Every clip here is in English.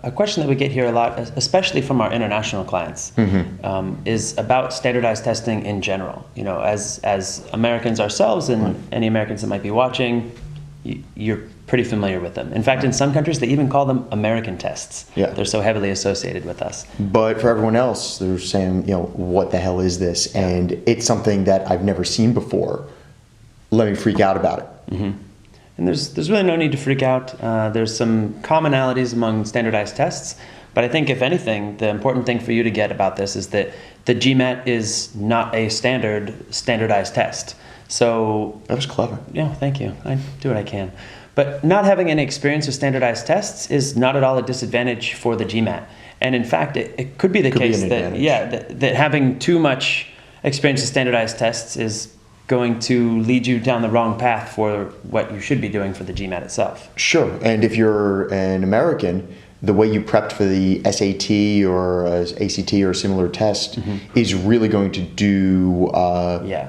a question that we get here a lot, especially from our international clients, is about standardized testing in general. You know, as Americans ourselves and any Americans that might be watching, you're pretty familiar with them. In fact, in some countries, they even call them American tests. Yeah. They're so heavily associated with us. But for everyone else, they're saying, you know, what the hell is this? And it's something that I've never seen before. Let me freak out about it. And there's really no need to freak out. There's some commonalities among standardized tests, but I think if anything, the important thing for you to get about this is that the GMAT is not a standardized test. So that was clever. Yeah, thank you. I do what I can. But not having any experience with standardized tests is not at all a disadvantage for the GMAT. And in fact, it could be the case that having too much experience with standardized tests is going to lead you down the wrong path for what you should be doing for the GMAT itself. Sure. And if you're an American, the way you prepped for the SAT or ACT or similar test is really going to do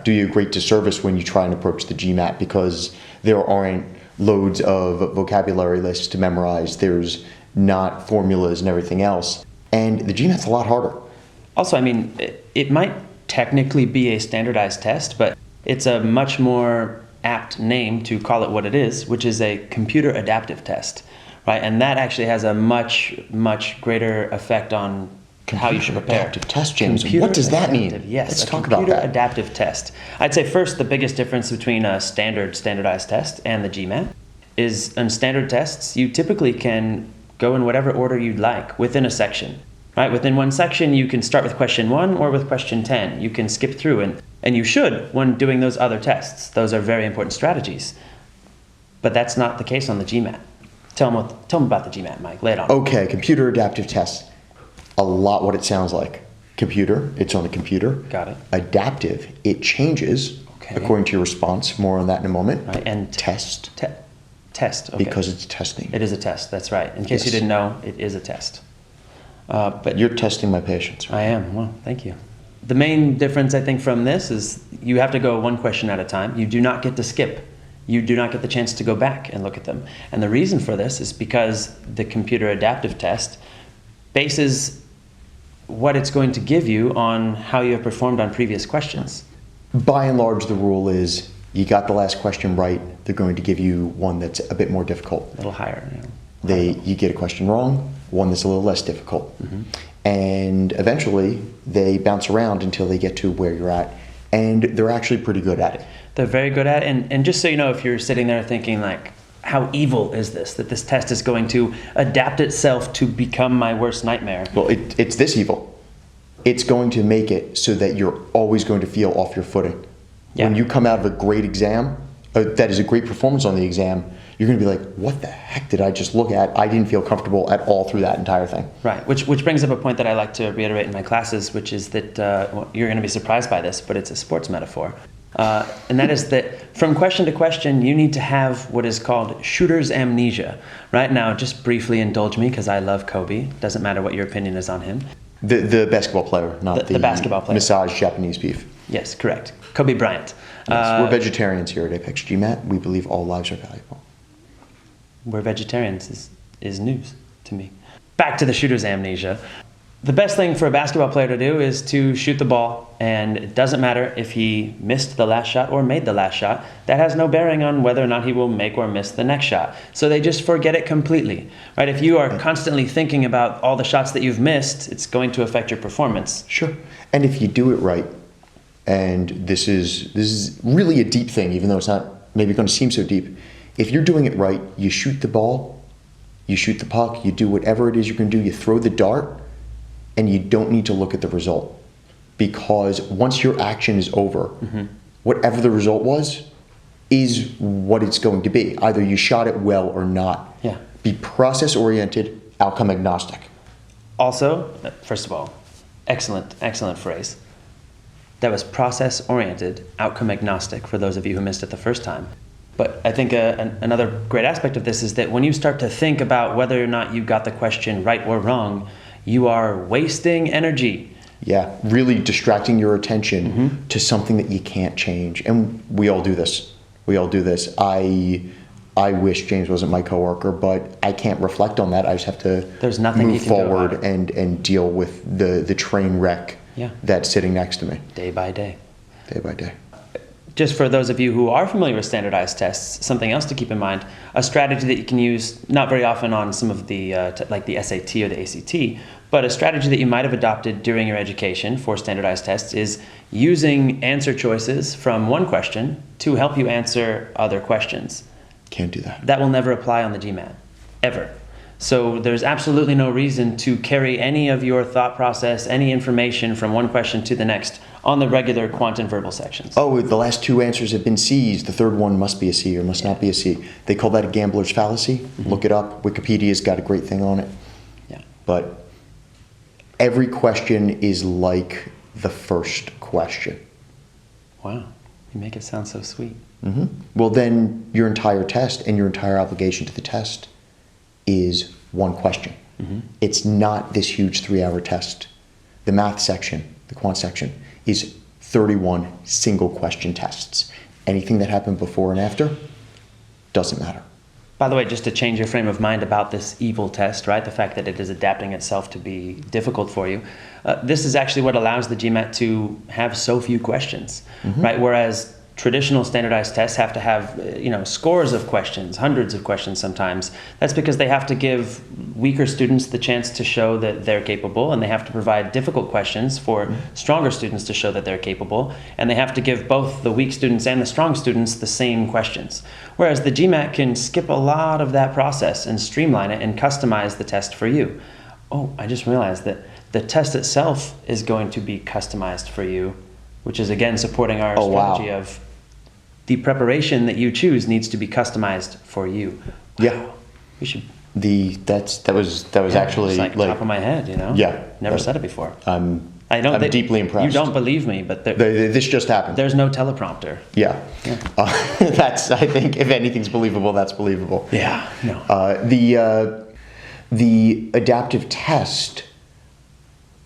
you a great disservice when you try and approach the GMAT, because there aren't loads of vocabulary lists to memorize. There's not formulas and everything else. And the GMAT's a lot harder. Also, I mean, it might technically be a standardized test, but it's a much more apt name to call it what it is, which is a computer adaptive test, right? And that actually has a much, much greater effect on how you should prepare. Adaptive test, Jaymes. What does that mean? Yes, let's talk about that. Computer adaptive test. I'd say first, the biggest difference between a standardized test and the GMAT is on standard tests, you typically can go in whatever order you'd like within a section, right? Within one section, you can start with question 1 or with question 10. You can skip through, and you should when doing those other tests. Those are very important strategies. But that's not the case on the GMAT. Tell them about the GMAT, Mike. Lay it on. Okay, computer adaptive test. A lot what it sounds like. Computer, it's on the computer. Got it. Adaptive, it changes according to your response. More on that in a moment. Right. And test. Test. Okay. Because it's testing. It is a test. That's right. In case you didn't know, it is a test. But you're testing my patience. Right? I am. Well, thank you. The main difference, I think, from this is you have to go one question at a time. You do not get to skip. You do not get the chance to go back and look at them. And the reason for this is because the computer adaptive test bases what it's going to give you on how you have performed on previous questions. By and large, the rule is you got the last question right, they're going to give you one that's a bit more difficult. A little higher. Yeah. You get a question wrong, one that's a little less difficult. And eventually, they bounce around until they get to where you're at. And they're actually pretty good at it. They're very good at it. And just so you know, if you're sitting there thinking like, how evil is this, that this test is going to adapt itself to become my worst nightmare? Well, it's this evil. It's going to make it so that you're always going to feel off your footing. Yeah. When you come out of a great exam, that is a great performance on the exam, you're going to be like, what the heck did I just look at? I didn't feel comfortable at all through that entire thing. Right, which brings up a point that I like to reiterate in my classes, which is that you're going to be surprised by this, but it's a sports metaphor. And that is that from question to question, you need to have what is called shooter's amnesia. Right now, just briefly indulge me because I love Kobe. Doesn't matter what your opinion is on him. The basketball player, not the basketball player. Massage Japanese beef. Yes, correct. Kobe Bryant. Yes, we're vegetarians here at ApexGMAT. We believe all lives are valuable. We're vegetarians is news to me. Back to the shooter's amnesia. The best thing for a basketball player to do is to shoot the ball, and it doesn't matter if he missed the last shot or made the last shot. That has no bearing on whether or not he will make or miss the next shot. So they just forget it completely, right? If you are constantly thinking about all the shots that you've missed, it's going to affect your performance. Sure. And if you do it right, and this is really a deep thing, even though it's not maybe going to seem so deep. If you're doing it right, you shoot the ball, you shoot the puck, you do whatever it is you're going to do, you throw the dart, and you don't need to look at the result. Because once your action is over, whatever the result was is what it's going to be. Either you shot it well or not. Yeah. Be process-oriented, outcome agnostic. Also, first of all, excellent phrase. That was process-oriented, outcome agnostic, for those of you who missed it the first time. But I think another great aspect of this is that when you start to think about whether or not you got the question right or wrong, you are wasting energy. Yeah, really distracting your attention to something that you can't change. And we all do this. I I wish Jaymes wasn't my coworker, but I can't reflect on that. I just have to There's nothing move you can do forward about it. and deal with the train wreck that's sitting next to me. Day by day. Day by day. Just for those of you who are familiar with standardized tests, something else to keep in mind, a strategy that you can use not very often on some of the, like the SAT or the ACT, but a strategy that you might have adopted during your education for standardized tests is using answer choices from one question to help you answer other questions. Can't do that. That will never apply on the GMAT, ever. So there's absolutely no reason to carry any of your thought process, any information from one question to the next on the regular quant and verbal sections. Oh, the last two answers have been C's. The third one must be a C or must not be a C. They call that a gambler's fallacy. Look it up. Wikipedia's got a great thing on it. Yeah. But every question is like the first question. Wow, you make it sound so sweet. Well, then your entire test and your entire obligation to the test is one question. It's not this huge 3-hour test. The math section, the quant section, is 31 single question tests. Anything that happened before and after doesn't matter. By the way, just to change your frame of mind about this evil test, right? The fact that it is adapting itself to be difficult for you. This is actually what allows the GMAT to have so few questions, right? Whereas traditional standardized tests have to have, scores of questions, hundreds of questions sometimes. That's because they have to give weaker students the chance to show that they're capable, and they have to provide difficult questions for stronger students to show that they're capable, and they have to give both the weak students and the strong students the same questions. Whereas the GMAT can skip a lot of that process and streamline it and customize the test for you. Oh, I just realized that the test itself is going to be customized for you, which is again supporting our strategy of the preparation that you choose needs to be customized for you. Yeah. We should. That was actually it's like top of my head, Yeah. Never said it before. I'm deeply impressed. You don't believe me, but this just happened. There's no teleprompter. Yeah. That's, I think, if anything's believable, that's believable. Yeah. No. The adaptive test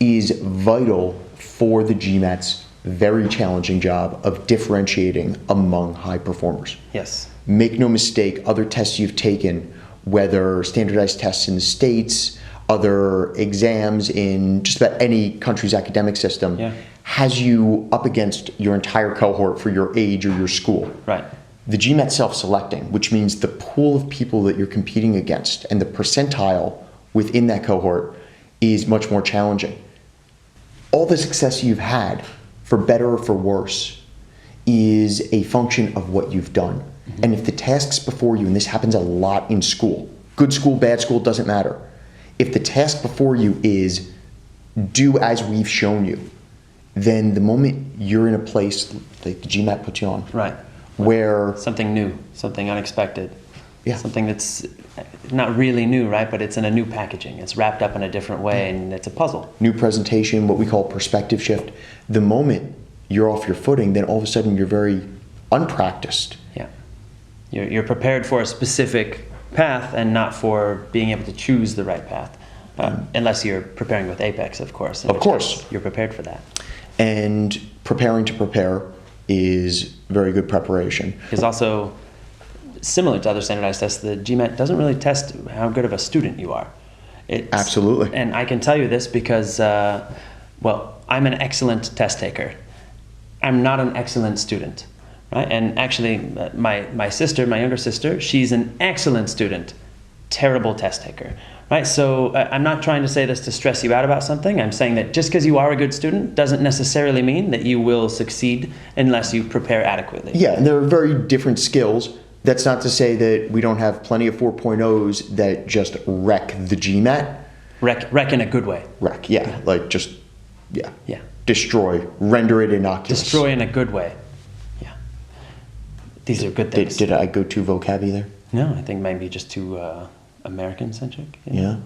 is vital for the GMAT's very challenging job of differentiating among high performers. Yes. Make no mistake, other tests you've taken, whether standardized tests in the States, other exams in just about any country's academic system, has you up against your entire cohort for your age or your school. Right. The GMAT's self-selecting, which means the pool of people that you're competing against and the percentile within that cohort is much more challenging. All the success you've had, for better or for worse, is a function of what you've done. And if the tasks before you, and this happens a lot in school, good school, bad school, doesn't matter. If the task before you is do as we've shown you, then the moment you're in a place like the GMAT puts you on, right, where something new, something unexpected, something that's not really new, right, but it's in a new packaging. It's wrapped up in a different way, and it's a puzzle. New presentation, what we call perspective shift. The moment you're off your footing, then all of a sudden you're very unpracticed. Yeah, you're prepared for a specific path and not for being able to choose the right path, unless you're preparing with Apex, of course. Of course. You're prepared for that. And preparing to prepare is very good preparation. Is also similar to other standardized tests. The GMAT doesn't really test how good of a student you are. Absolutely. And I can tell you this because, I'm an excellent test taker. I'm not an excellent student, right? And actually, my sister, my younger sister, she's an excellent student, terrible test taker, right? So I'm not trying to say this to stress you out about something. I'm saying that just because you are a good student doesn't necessarily mean that you will succeed unless you prepare adequately. Yeah, and there are very different skills. That's not to say that we don't have plenty of 4.0s that just wreck the GMAT. Wreck in a good way. Wreck, yeah. Like just, yeah. Yeah. Destroy, render it innocuous. Destroy in a good way. Yeah. These are good things. Did I go too vocabulary there? No, I think maybe just too American-centric. Yeah.